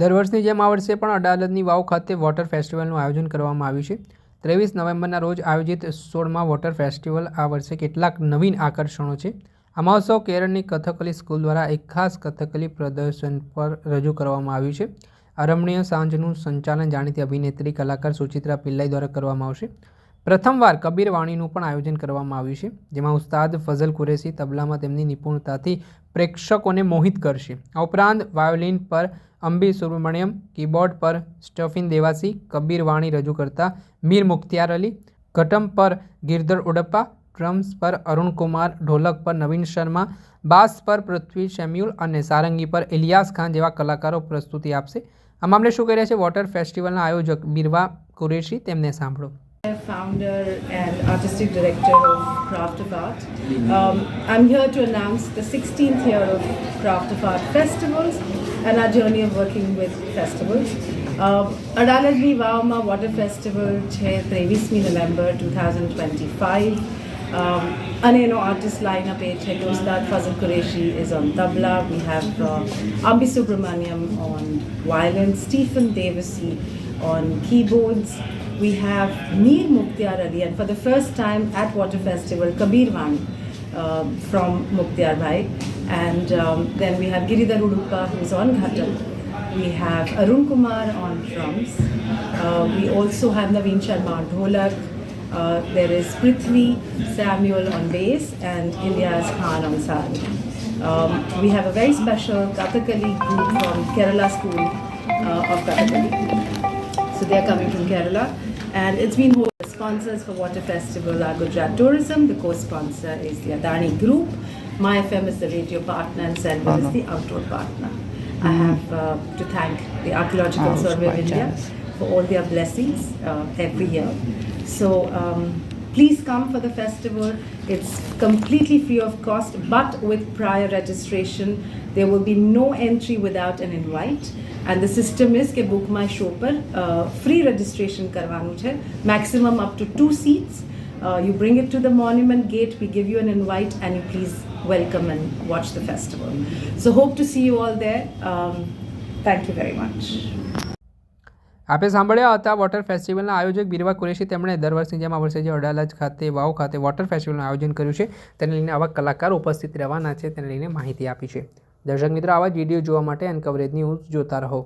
દર વર્ષની જેમ આ વર્ષે પણ અડાલજની વાવ ખાતે વોટર ફેસ્ટિવલનું આયોજન કરવામાં આવ્યું છે। 23 નવેમ્બરના રોજ આયોજિત 16મા વોટર ફેસ્ટિવલ આ વર્ષે કેટલાક નવીન આકર્ષણો છે। આ મહોત્સવ કેરળની કથકલી સ્કૂલ દ્વારા એક ખાસ કથકલી પ્રદર્શન પર રજૂ કરવામાં આવ્યું છે। આ રમણીય સાંજનું સંચાલન જાણીતી અભિનેત્રી કલાકાર સુચિત્રા પિલ્લાઈ દ્વારા કરવામાં આવશે। પ્રથમવાર કબીર વાણીનું પણ આયોજન કરવામાં આવ્યું છે, જેમાં ઉસ્તાદ ફઝલ કુરેશી તબલામાં તેમની નિપુણતાથી પ્રેક્ષકોને મોહિત કરશે। આ ઉપરાંત વાયોલિન પર અંબી સુબ્રમણ્યમ, કીબોર્ડ પર સ્ટફિન દેવાસી, કબીર વાણી રજૂ કરતા મીર મુખ્તિયાર અલી, ઘટમ પર ગિરધર ઉડપ્પા, ડ્રમ્સ પર અરુણ કુમાર, ઢોલક પર નવીન શર્મા, બાસ પર પૃથ્વી શેમ્યુલ અને સારંગી પર ઇલિયાસ ખાન જેવા કલાકારો પ્રસ્તુતિ આપશે। આ મામલે શું કહી રહ્યા છે વોટર ફેસ્ટિવલના આયોજક બીરવા કુરેશી, તેમને સાંભળો। Founder and artistic director of Craft of Art. I'm here to announce the 16th year of Craft of Art festivals and our journey of working with festivals. અડાલજની વાવમાં વોટર ફેસ્ટિવલ છે 23મી નવેમ્બર 2025 અને એનો artist line-up એ છે કે ઉસ્તાદ Fazal Qureshi is on tabla, we have Ambi Subramaniam on violin, Stephen Devasi on keyboards, we have Mir Mukhtiar Ali, and for the first time at Water Festival, Kabir Wani from Mukhtiar Bhai, and then we have Giridhar Uduppa who's on ghatam, we have Arun Kumar on drums, we also have Naveen Sharma on dholak, there is Prithvi Samuel on bass and Ilyas Khan on sarang. We have a very special Kathakali group from Kerala School of Kathakali. So they are coming from Kerala, and it's been sponsors for Water Festival are Gujarat Tourism. The co-sponsor is the Adani Group. My FM is the radio partner, and Selvan is the outdoor partner. I have to thank the Archaeological Survey of India for all their blessings every year. So please come for the festival. It's completely free of cost, but with prior registration. There will be no entry without an invite. And the system is कि book my show पर free registration करवानु है, maximum up to 2 seats. You bring it to the monument gate, we give you an invite, and you please welcome and watch the festival. So hope to see you all there. Thank you very much. આપે સાંભળ્યા હતા water ફેસ્ટિવલના આયોજક બીરવા કુરેશી। તેમણે દર વર્ષની જેમ આ વર્ષે જે અડાલજ ખાતે વાવ ખાતે વોટર ફેસ્ટિવલનું આયોજન કર્યું છે તેને લઈને આવા કલાકારો ઉપસ્થિત રહેવાના છે તેને લઈને માહિતી આપી છે। દર્શક મિત્રો, આવા જ વિડીયો જોવા માટે અનકવરેજ ન્યૂઝ જોતા રહો।